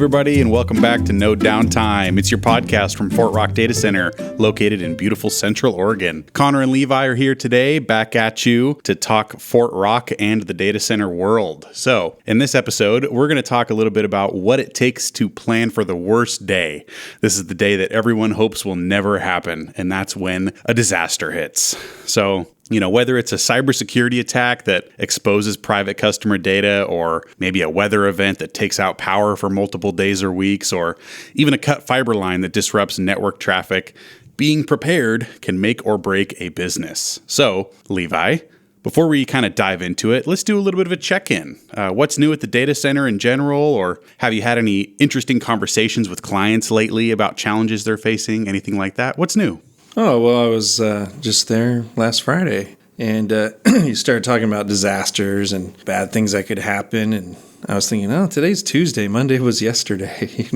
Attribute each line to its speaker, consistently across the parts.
Speaker 1: everybody, and welcome back to No Downtime. It's your podcast from Fort Rock Data Center, located in beautiful Central Oregon. Connor and Levi are here today, back at you to talk Fort Rock and the data center world. So, in this episode, we're going to talk a little bit about what it takes to plan for the worst day. This is the day that everyone hopes will never happen, and that's when a disaster hits. So, whether it's a cybersecurity attack that exposes private customer data, or maybe a weather event that takes out power for multiple days or weeks, or even a cut fiber line that disrupts network traffic, being prepared can make or break a business. So, Levi, before we kind of dive into it, let's do a little bit of a check-in. What's new at the data center in general, or have you had any interesting conversations with clients lately about challenges they're facing, anything like that? What's new?
Speaker 2: Oh, well, I was just there last Friday, and you started talking about disasters and bad things that could happen, and I was thinking, today's Tuesday. Monday was yesterday,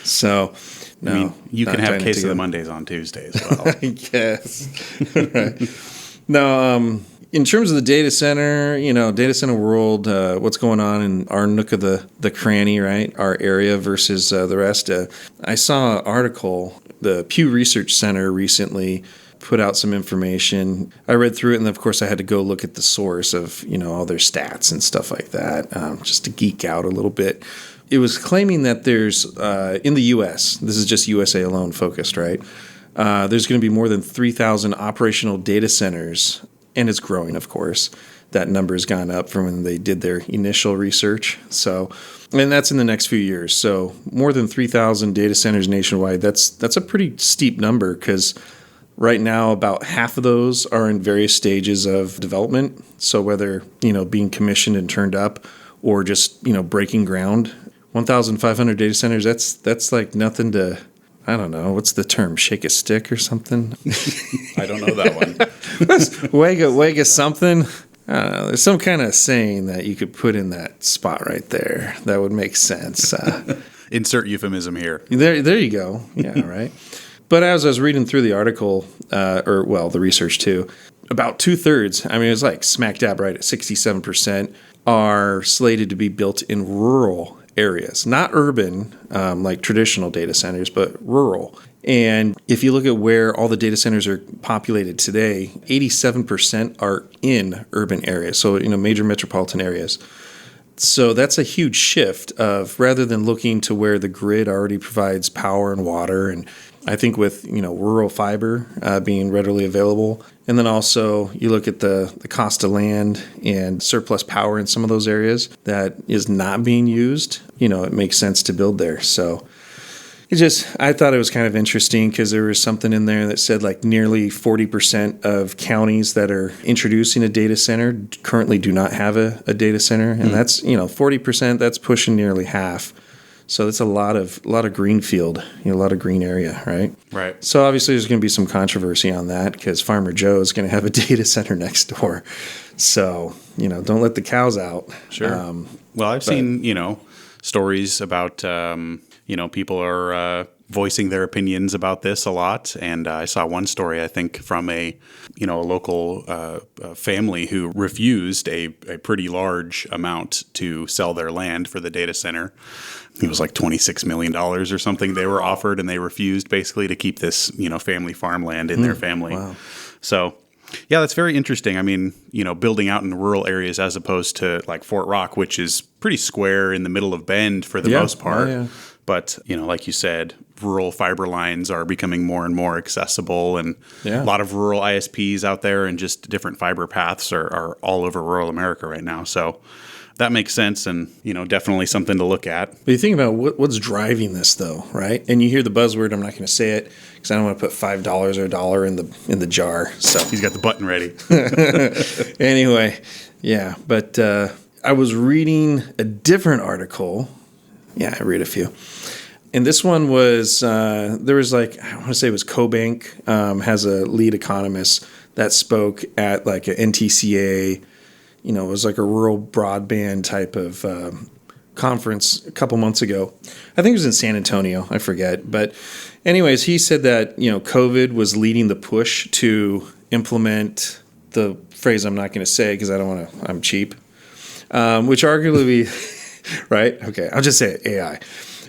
Speaker 2: So, no.
Speaker 1: I mean, you can have Case of the Mondays on Tuesday as well.
Speaker 2: I guess. Right. No, in terms of the data center, data center world, what's going on in our nook of the cranny, right? Our area versus the rest. I saw an article. The Pew Research Center recently put out some information. I read through it, and of course I had to go look at the source of, all their stats and stuff like that, just to geek out a little bit. It was claiming that there's, in the U.S., this is just USA alone focused, right? There's going to be more than 3,000 operational data centers, and it's growing, of course. That number has gone up from when they did their initial research. So, and that's in the next few years. So more than 3,000 data centers nationwide. That's a pretty steep number, because right now about half of those are in various stages of development. So whether, being commissioned and turned up, or just, breaking ground. 1,500 data centers, that's like nothing to, I don't know, what's the term? Shake a stick or something?
Speaker 1: I don't know that one.
Speaker 2: Wake a something? I don't know. There's some kind of saying that you could put in that spot right there that would make sense.
Speaker 1: Insert euphemism here.
Speaker 2: There you go. Yeah, right. But as I was reading through the article, the research too, about 2/3, I mean, it was like smack dab right at 67%, are slated to be built in rural areas, not urban, like traditional data centers, but rural. And if you look at where all the data centers are populated today, 87% are in urban areas, so major metropolitan areas. So that's a huge shift of, rather than looking to where the grid already provides power and water, and I think with rural fiber being readily available, and then also you look at the cost of land and surplus power in some of those areas that is not being used, it makes sense to build there. So I thought it was kind of interesting, because there was something in there that said like nearly 40% of counties that are introducing a data center currently do not have a data center. And that's, 40%, that's pushing nearly half. So that's a lot of greenfield, a lot of green area, right?
Speaker 1: Right.
Speaker 2: So obviously there's going to be some controversy on that, because Farmer Joe is going to have a data center next door. So, don't let the cows out.
Speaker 1: Sure. I've seen, stories about, people are voicing their opinions about this a lot. And I saw one story, I think, from a local family who refused a pretty large amount to sell their land for the data center. It was like $26 million or something they were offered, and they refused basically to keep this, family farmland in their family. Wow. So, yeah, that's very interesting. I mean, building out in rural areas as opposed to like Fort Rock, which is pretty square in the middle of Bend for the most part. Yeah. But, like you said, rural fiber lines are becoming more and more accessible, and a lot of rural ISPs out there, and just different fiber paths are all over rural America right now. So that makes sense, and, definitely something to look at.
Speaker 2: But you think about what's driving this, though, right? And you hear the buzzword, I'm not going to say it, because I don't want to put $5 or $1 in the jar. So
Speaker 1: he's got the button ready.
Speaker 2: Anyway, yeah. But I was reading a different article. Yeah, I read a few. And this one was, there was like, I want to say it was CoBank, has a lead economist that spoke at like an NTCA, it was like a rural broadband type of conference a couple months ago. I think it was in San Antonio, I forget. But anyways, he said that, COVID was leading the push to implement the phrase I'm not going to say because I don't want to, I'm cheap, which arguably Right? Okay, I'll just say it, AI.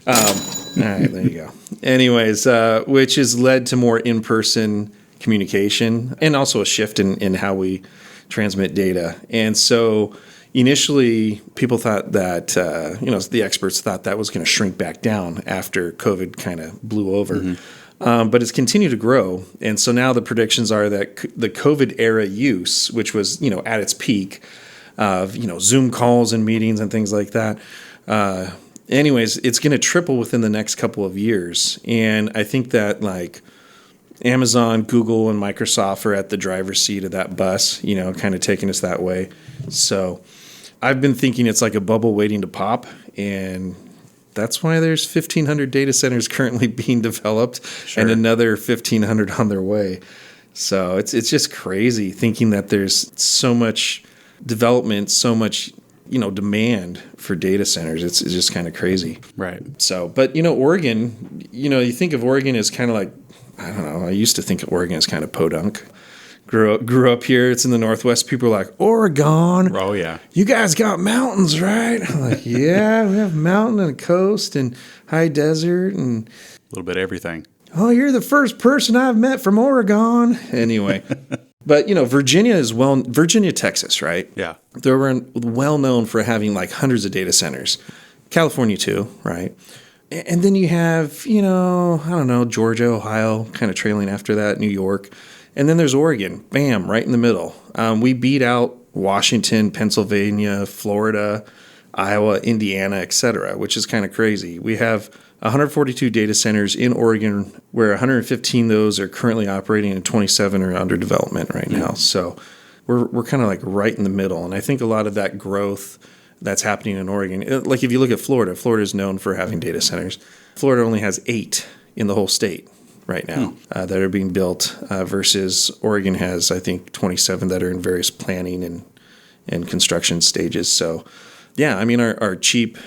Speaker 2: All right, there you go. Anyways, which has led to more in-person communication and also a shift in how we transmit data. And so initially, people thought that, the experts thought that was going to shrink back down after COVID kind of blew over. Mm-hmm. But it's continued to grow. And so now the predictions are that the COVID era use, which was, at its peak of, Zoom calls and meetings and things like that, anyways, it's going to triple within the next couple of years. And I think that like Amazon, Google, and Microsoft are at the driver's seat of that bus, kind of taking us that way. So I've been thinking it's like a bubble waiting to pop. And that's why there's 1,500 data centers currently being developed and another 1,500 on their way. So it's just crazy thinking that there's so much development, so much demand for data centers. It's just kind of crazy.
Speaker 1: Right.
Speaker 2: So, but, Oregon, you think of Oregon as kind of like, I don't know, I used to think of Oregon as kind of podunk. Grew up here. It's in the Northwest. People are like, Oregon.
Speaker 1: Oh, yeah.
Speaker 2: You guys got mountains, right? I'm like, yeah, we have mountain and coast and high desert and
Speaker 1: a little bit of everything.
Speaker 2: Oh, you're the first person I've met from Oregon. Anyway. But, Virginia, Texas, right?
Speaker 1: Yeah.
Speaker 2: They're well known for having like hundreds of data centers. California too, right? And then you have, Georgia, Ohio, kind of trailing after that, New York. And then there's Oregon, bam, right in the middle. We beat out Washington, Pennsylvania, Florida, Iowa, Indiana, et cetera, which is kind of crazy. We have 142 data centers in Oregon, where 115 of those are currently operating and 27 are under development right now. So we're kind of like right in the middle. And I think a lot of that growth that's happening in Oregon, like if you look at Florida, Florida is known for having data centers. Florida only has 8 in the whole state right now that are being built versus Oregon has, I think, 27 that are in various planning and construction stages. So, yeah, I mean, our cheap,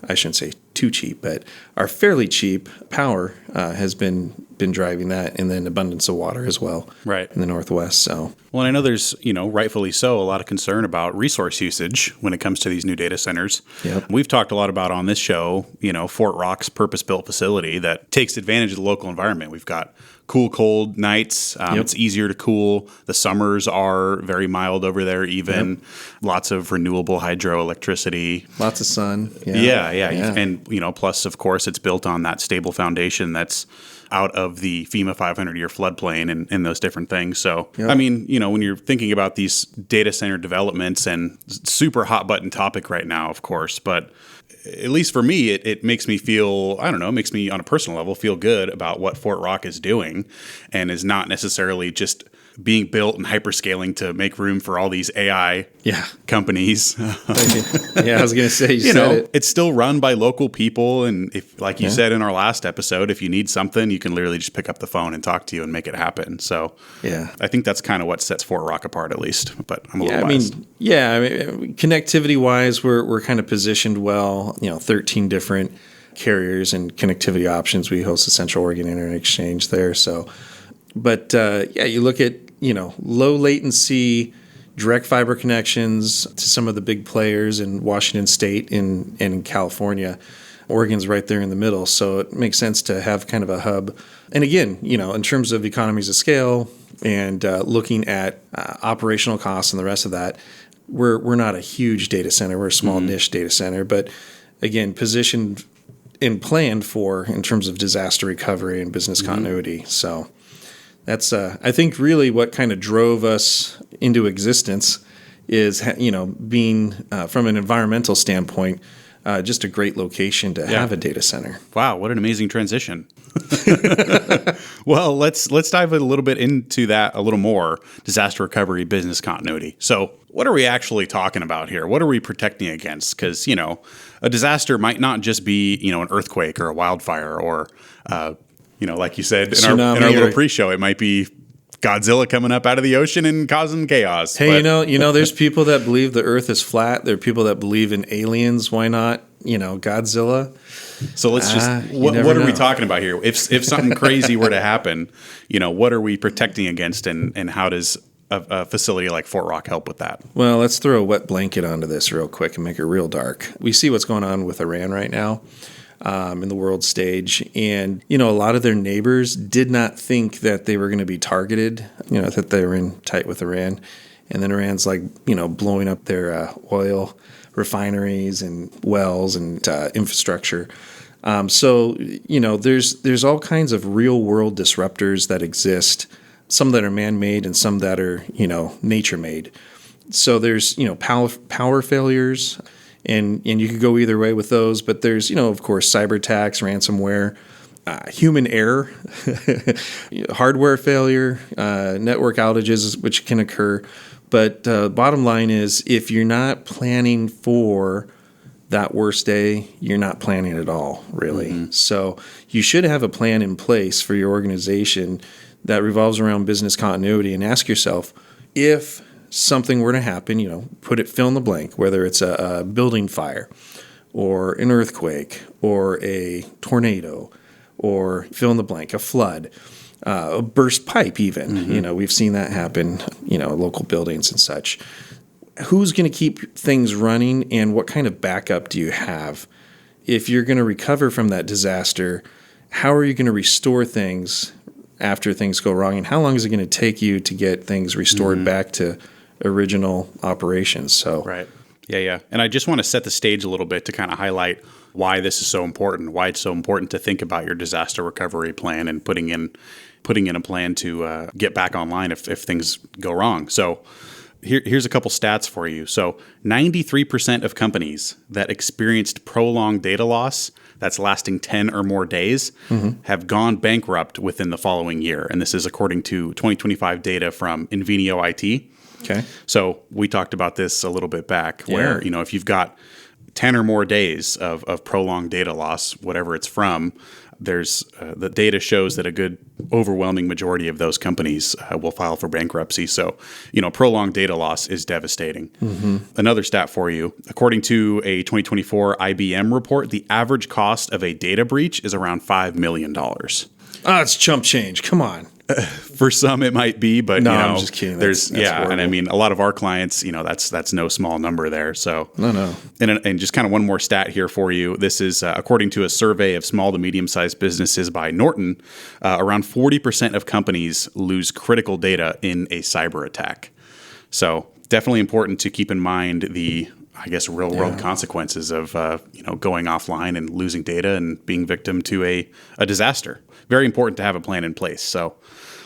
Speaker 2: I shouldn't say too cheap, but our fairly cheap power has been driving that, and then abundance of water as well,
Speaker 1: right,
Speaker 2: in the Northwest. So,
Speaker 1: well, I know there's rightfully so a lot of concern about resource usage when it comes to these new data centers.
Speaker 2: Yep.
Speaker 1: We've talked a lot about on this show, Fort Rock's purpose-built facility that takes advantage of the local environment. We've got cool, cold nights. It's easier to cool. The summers are very mild over there even. Yep. Lots of renewable hydroelectricity.
Speaker 2: Lots of sun.
Speaker 1: Yeah. And, plus, of course, it's built on that stable foundation that's out of the FEMA 500-year floodplain and those different things. So, I mean, when you're thinking about these data center developments, and super hot button topic right now, of course, but at least for me, it makes me feel, makes me on a personal level feel good about what Fort Rock is doing, and is not necessarily just being built and hyperscaling to make room for all these AI companies.
Speaker 2: I was going to say, you said it.
Speaker 1: It's still run by local people. And if, like you said in our last episode, if you need something, you can literally just pick up the phone and talk to you and make it happen. So I think that's kind of what sets Fort Rock apart, at least. But I'm a little biased.
Speaker 2: Connectivity wise, we're kind of positioned well, 13 different carriers and connectivity options. We host the Central Oregon Internet Exchange there. So, but you look at, low latency, direct fiber connections to some of the big players in Washington State and in California. Oregon's right there in the middle, so it makes sense to have kind of a hub. And again, in terms of economies of scale and looking at operational costs and the rest of that, we're not a huge data center. We're a small niche data center, but again, positioned and planned for in terms of disaster recovery and business continuity. So that's, I think, really what kind of drove us into existence is, being from an environmental standpoint, just a great location to have a data center.
Speaker 1: Wow, what an amazing transition. Well, let's dive a little bit into that a little more, disaster recovery, business continuity. So what are we actually talking about here? What are we protecting against? Because, a disaster might not just be, an earthquake or a wildfire or, like you said in our little pre-show, it might be Godzilla coming up out of the ocean and causing chaos.
Speaker 2: Hey, there's people that believe the earth is flat. There are people that believe in aliens. Why not, Godzilla?
Speaker 1: So let's just, what are we talking about here? If something crazy were to happen, what are we protecting against, and how does a facility like Fort Rock help with that?
Speaker 2: Well, let's throw a wet blanket onto this real quick and make it real dark. We see what's going on with Iran right now in the world stage. And, a lot of their neighbors did not think that they were going to be targeted, that they were in tight with Iran. And then Iran's blowing up their oil refineries and wells and infrastructure. So there's all kinds of real world disruptors that exist, some that are man-made and some that are, nature-made. So there's, power failures, and you could go either way with those. But there's, of course, cyber attacks, ransomware, human error, hardware failure, network outages, which can occur. But bottom line is, if you're not planning for that worst day, you're not planning at all, really. Mm-hmm. So you should have a plan in place for your organization that revolves around business continuity, and ask yourself, if something were to happen, fill in the blank, whether it's a building fire or an earthquake or a tornado or fill in the blank, a flood, a burst pipe even. Mm-hmm. We've seen that happen, local buildings and such. Who's going to keep things running, and what kind of backup do you have? If you're going to recover from that disaster, how are you going to restore things after things go wrong, and how long is it going to take you to get things restored back to original operations? So
Speaker 1: right. Yeah. And I just want to set the stage a little bit to kind of highlight why this is so important, why it's so important to think about your disaster recovery plan and putting in a plan to get back online if things go wrong. So here's a couple stats for you. So 93% of companies that experienced prolonged data loss that's lasting 10 or more days have gone bankrupt within the following year. And this is according to 2025 data from Invenio IT.
Speaker 2: Okay.
Speaker 1: So we talked about this a little bit back where, if you've got 10 or more days of prolonged data loss, whatever it's from, there's the data shows that a good overwhelming majority of those companies will file for bankruptcy. So, prolonged data loss is devastating. Mm-hmm. Another stat for you, according to a 2024 IBM report, the average cost of a data breach is around $5 million.
Speaker 2: It's chump change. Come on.
Speaker 1: For some it might be, but
Speaker 2: no, I'm just kidding.
Speaker 1: That's horrible. And I mean, a lot of our clients, that's no small number there. So
Speaker 2: no.
Speaker 1: And just kind of one more stat here for you. This is according to a survey of small to medium sized businesses by Norton. Around 40% of companies lose critical data in a cyber attack. So definitely important to keep in mind the real world consequences of going offline and losing data and being victim to a disaster. Very important to have a plan in place. So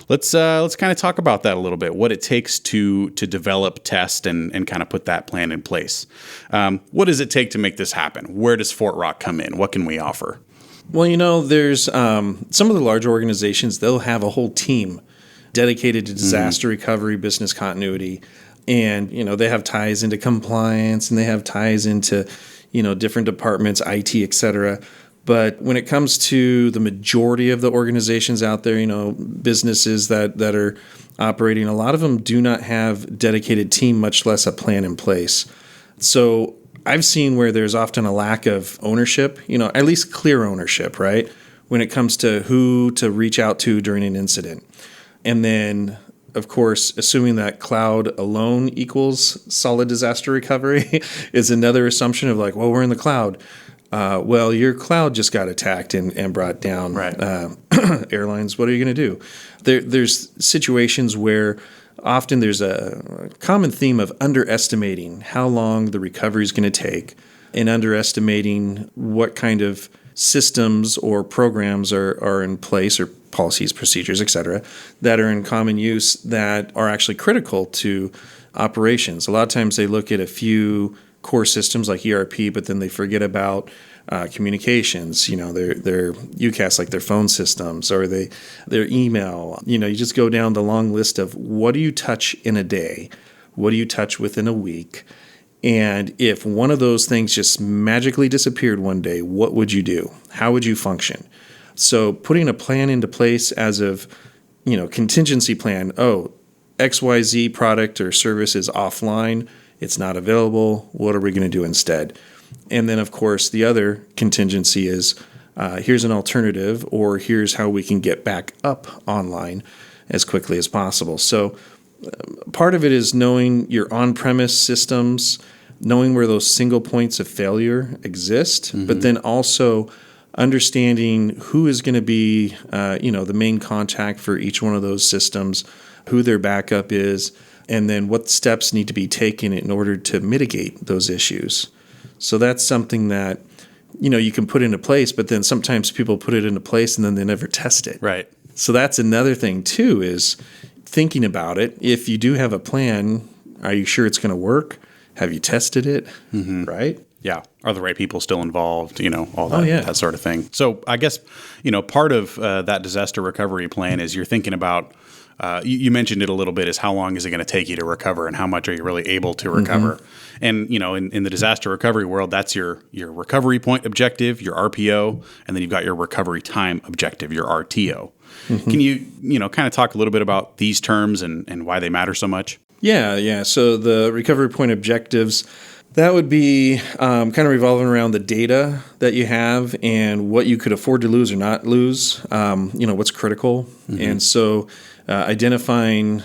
Speaker 1: let's kind of talk about that a little bit. What it takes to develop, test, and kind of put that plan in place. What does it take to make this happen? Where does Fort Rock come in? What can we offer?
Speaker 2: Well, there's some of the large organizations. They'll have a whole team dedicated to disaster recovery, business continuity. And, they have ties into compliance, and they have ties into, different departments, IT, et cetera. But when it comes to the majority of the organizations out there, businesses that are operating, a lot of them do not have dedicated team, much less a plan in place. So I've seen where there's often a lack of ownership, at least clear ownership, right? When it comes to who to reach out to during an incident. And then, of course, assuming that cloud alone equals solid disaster recovery is another assumption of we're in the cloud. Well, your cloud just got attacked and brought down.
Speaker 1: Right.
Speaker 2: Airlines, what are you going to do? There's situations where often there's a common theme of underestimating how long the recovery is going to take and underestimating what kind of systems or programs are in place, or policies, procedures, et cetera, that are in common use that are actually critical to operations. A lot of times they look at a few core systems like ERP, but then they forget about communications, their UCAS, like their phone systems, or their email. You just go down the long list of what do you touch in a day? What do you touch within a week? And if one of those things just magically disappeared one day, what would you do? How would you function? So putting a plan into place as of, contingency plan, XYZ product or service is offline, it's not available, what are we going to do instead? And then, of course, the other contingency is here's an alternative, or here's how we can get back up online as quickly as possible. So part of it is knowing your on-premise systems, knowing where those single points of failure exist, but then also understanding who is going to be, the main contact for each one of those systems, who their backup is, and then what steps need to be taken in order to mitigate those issues. So that's something that, you can put into place, but then sometimes people put it into place and then they never test it.
Speaker 1: Right.
Speaker 2: So that's another thing too, is thinking about it. If you do have a plan, are you sure it's going to work? Have you tested it? Right?
Speaker 1: Yeah. Are the right people still involved? All that, that sort of thing. So I guess, part of that disaster recovery plan is you're thinking about, you mentioned it a little bit, is how long is it going to take you to recover and how much are you really able to recover? And, in the disaster recovery world, that's your recovery point objective, your RPO, and then you've got your recovery time objective, your RTO. Can you, kind of talk a little bit about these terms and why they matter so much?
Speaker 2: Yeah. So the recovery point objectives, that would be kind of revolving around the data that you have and what you could afford to lose or not lose, what's critical. And so identifying,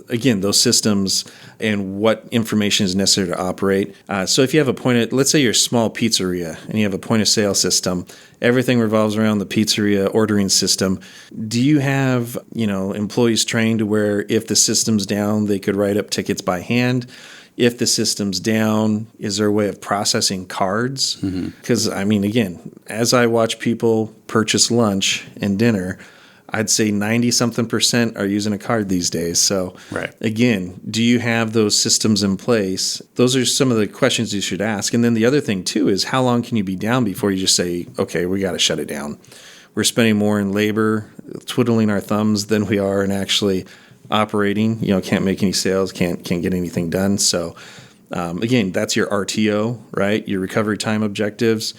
Speaker 2: again, those systems and what information is necessary to operate. So if you have let's say you're a small pizzeria and you have a point of sale system, everything revolves around the pizzeria ordering system. Do you have, employees trained to where if the system's down, they could write up tickets by hand? If the system's down, is there a way of processing cards? Because, again, as I watch people purchase lunch and dinner, I'd say 90-something% are using a card these days. So, Again, do you have those systems in place? Those are some of the questions you should ask. And then the other thing, too, is how long can you be down before you just say, okay, we got to shut it down? We're spending more in labor, twiddling our thumbs than we are in actually operating. Can't make any sales, can't get anything done. So, again, that's your RTO, right? Your recovery time objectives.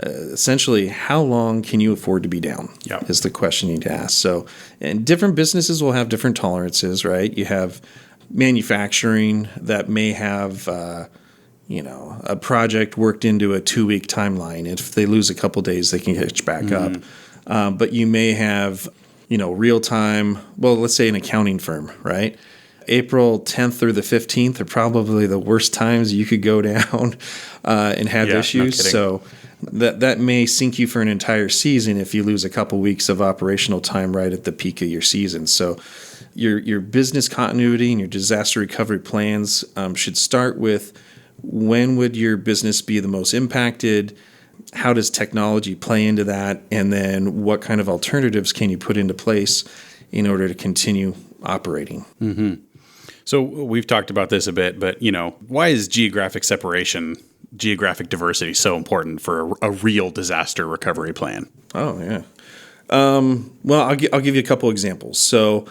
Speaker 2: Essentially, how long can you afford to be down is the question you need to ask. So, and different businesses will have different tolerances, right? You have manufacturing that may have, a project worked into a 2-week timeline. If they lose a couple days, they can catch back up. But you may have, real time, let's say an accounting firm, right? April 10th or the 15th are probably the worst times you could go down and have issues.
Speaker 1: No
Speaker 2: so that may sink you for an entire season if you lose a couple weeks of operational time right at the peak of your season. So your business continuity and your disaster recovery plans should start with when would your business be the most impacted? How does technology play into that? And then what kind of alternatives can you put into place in order to continue operating?
Speaker 1: So we've talked about this a bit, but, why is geographic diversity so important for a real disaster recovery plan?
Speaker 2: Oh, yeah. I'll give you a couple examples. So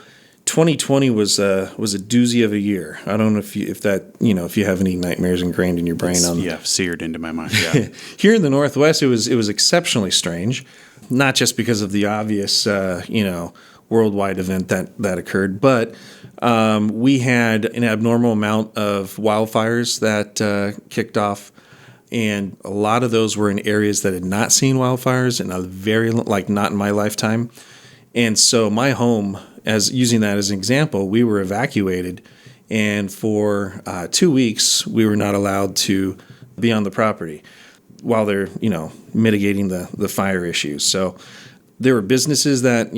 Speaker 2: 2020 was a doozy of a year. I don't know if you have any nightmares ingrained in your brain
Speaker 1: seared into my mind. Yeah.
Speaker 2: Here in the Northwest, it was exceptionally strange, not just because of the obvious worldwide event that occurred, but we had an abnormal amount of wildfires that kicked off. And a lot of those were in areas that had not seen wildfires in not in my lifetime. And so my home, using that as an example, we were evacuated. And for 2 weeks, we were not allowed to be on the property while they're, mitigating the fire issues. So there were businesses that,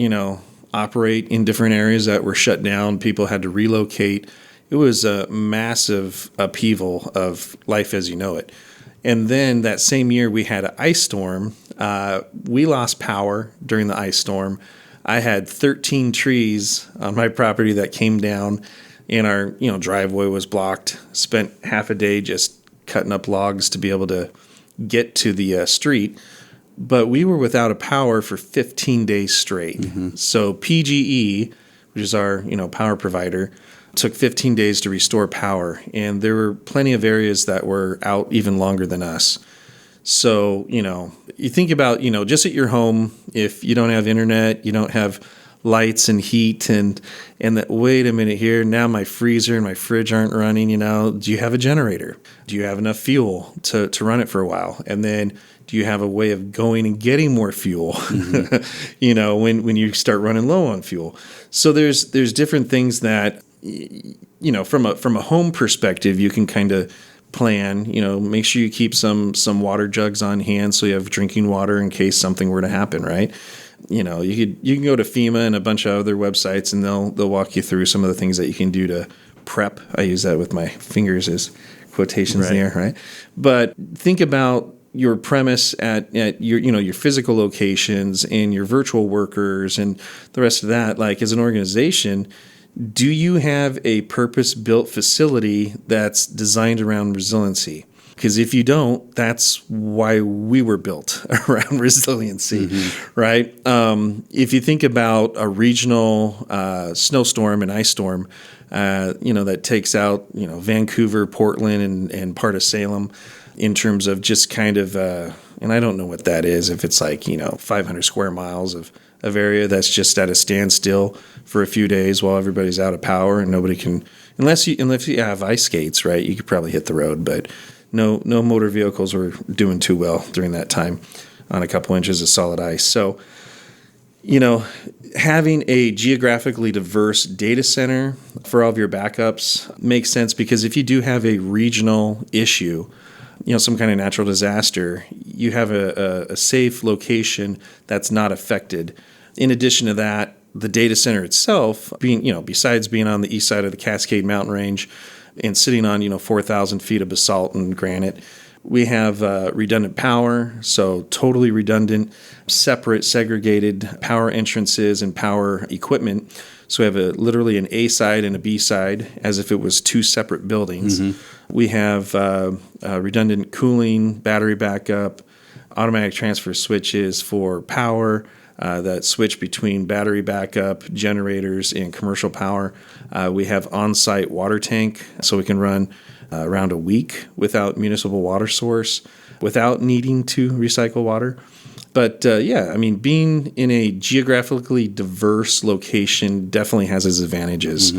Speaker 2: operate in different areas that were shut down. People had to relocate. It was a massive upheaval of life as you know it. And then that same year we had an ice storm. We lost power during the ice storm. I had 13 trees on my property that came down, and our driveway was blocked. Spent half a day just cutting up logs to be able to get to the street. But we were without a power for 15 days straight. So PGE, which is our power provider, took 15 days to restore power, and there were plenty of areas that were out even longer than us. So, you think about, just at your home, if you don't have internet, you don't have lights and heat and that, wait a minute here, now my freezer and my fridge aren't running, do you have a generator? Do you have enough fuel to run it for a while? And then do you have a way of going and getting more fuel, when you start running low on fuel? So there's different things that from a home perspective, you can kind of plan, make sure you keep some water jugs on hand so you have drinking water in case something were to happen, right? You can go to FEMA and a bunch of other websites, and they'll walk you through some of the things that you can do to prep. I use that with my fingers as quotations there, right? But think about your premise at your physical locations and your virtual workers and the rest of that. Like, as an organization, do you have a purpose-built facility that's designed around resiliency? Because if you don't, that's why we were built around resiliency, right? If you think about a regional snowstorm and ice storm, that takes out, Vancouver, Portland, and part of Salem, in terms of just kind of, and I don't know what that is, if it's like, 500 square miles of area that's just at a standstill for a few days while everybody's out of power and nobody can, unless you have ice skates, right? You could probably hit the road, but no motor vehicles were doing too well during that time on a couple inches of solid ice. So, having a geographically diverse data center for all of your backups makes sense, because if you do have a regional issue, some kind of natural disaster, you have a safe location that's not affected. In addition to that, the data center itself, besides being on the east side of the Cascade Mountain Range and sitting on, 4,000 feet of basalt and granite, we have redundant power, so totally redundant, separate, segregated power entrances and power equipment. So we have literally an A side and a B side, as if it was two separate buildings. We have redundant cooling, battery backup, automatic transfer switches for power that switch between battery backup, generators, and commercial power. We have on-site water tank, so we can run around a week without municipal water source, without needing to recycle water. But being in a geographically diverse location definitely has its advantages.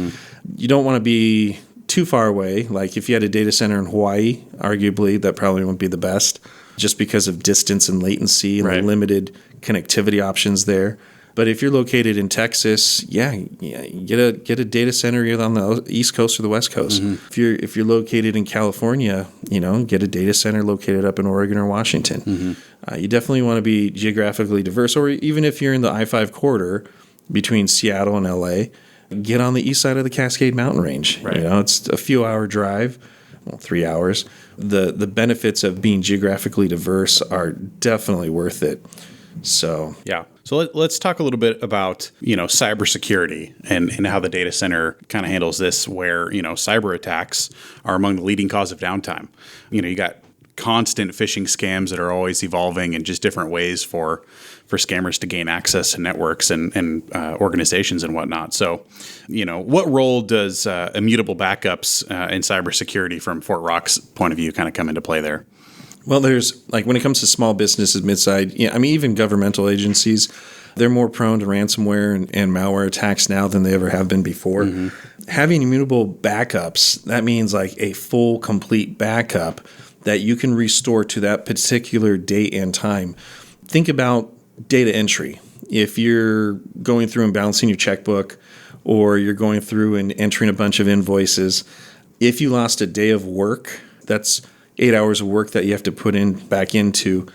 Speaker 2: You don't want to be too far away. Like, if you had a data center in Hawaii, arguably that probably wouldn't be the best, just because of distance and latency and the limited connectivity options there. But if you're located in Texas, get a data center either on the East Coast or the West Coast. If you're located in California, get a data center located up in Oregon or Washington. You definitely want to be geographically diverse. Or even if you're in the I-5 corridor between Seattle and LA, get on the east side of the Cascade Mountain Range. It's a few hour drive, 3 hours. The benefits of being geographically diverse are definitely worth it. So
Speaker 1: let's talk a little bit about, cybersecurity and how the data center kind of handles this, where, cyber attacks are among the leading cause of downtime. You got constant phishing scams that are always evolving and just different ways for scammers to gain access to networks and organizations and whatnot. So, what role does immutable backups in cybersecurity from Fort Rock's point of view kind of come into play there?
Speaker 2: Well, there's, like, when it comes to small businesses, mid-side, even governmental agencies, they're more prone to ransomware and malware attacks now than they ever have been before. Having immutable backups, that means like a full, complete backup that you can restore to that particular date and time. Think about data entry. If you're going through and balancing your checkbook, or you're going through and entering a bunch of invoices, if you lost a day of work, that's 8 hours of work that you have to put back into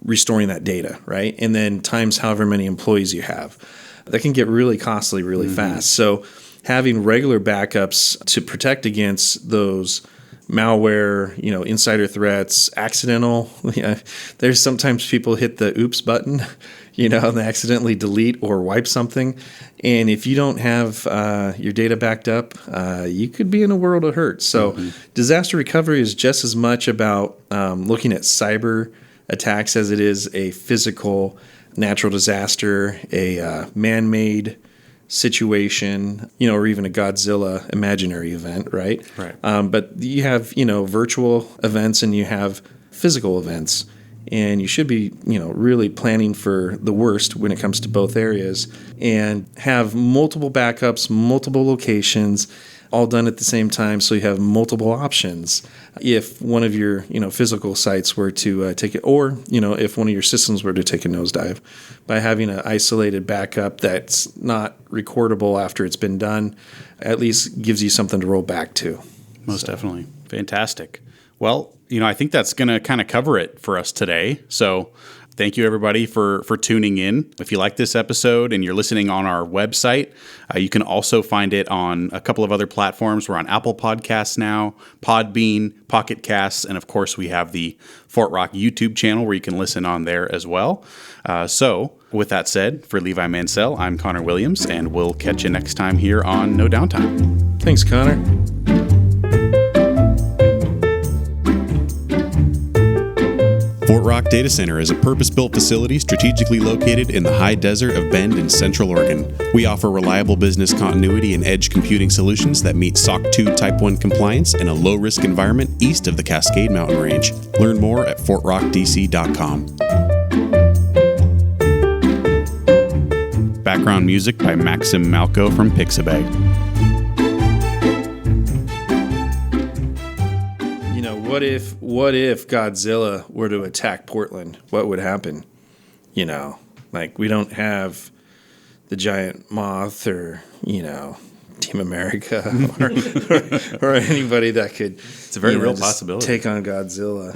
Speaker 2: restoring that data, right? And then times however many employees you have. That can get really costly really fast. So having regular backups to protect against those malware, insider threats, accidental. There's sometimes people hit the oops button, and they accidentally delete or wipe something. And if you don't have your data backed up, you could be in a world of hurt. So disaster recovery is just as much about looking at cyber attacks as it is a physical natural disaster, a man-made situation, or even a Godzilla imaginary event, right? But you have, virtual events and you have physical events, and you should be, really planning for the worst when it comes to both areas, and have multiple backups, multiple locations, all done at the same time, so you have multiple options. If one of your physical sites were to take it, or if one of your systems were to take a nosedive, by having an isolated backup that's not recordable after it's been done, at least gives you something to roll back to.
Speaker 1: Most definitely. Fantastic. Well, I think that's going to kind of cover it for us today. So thank you, everybody, for tuning in. If you like this episode and you're listening on our website, you can also find it on a couple of other platforms. We're on Apple Podcasts now, Podbean, Pocket Casts, and of course, we have the Fort Rock YouTube channel where you can listen on there as well. So with that said, for Levi Mansell, I'm Connor Williams, and we'll catch you next time here on No Downtime.
Speaker 2: Thanks, Connor.
Speaker 1: Fort Rock Data Center is a purpose-built facility strategically located in the high desert of Bend in Central Oregon. We offer reliable business continuity and edge computing solutions that meet SOC 2 Type 1 compliance in a low-risk environment east of the Cascade Mountain Range. Learn more at fortrockdc.com. Background music by Maxim Malco from Pixabay.
Speaker 2: What if Godzilla were to attack Portland? What would happen? We don't have the giant moth or, Team America or anybody that could
Speaker 1: it's a very real possibility.
Speaker 2: Take on Godzilla.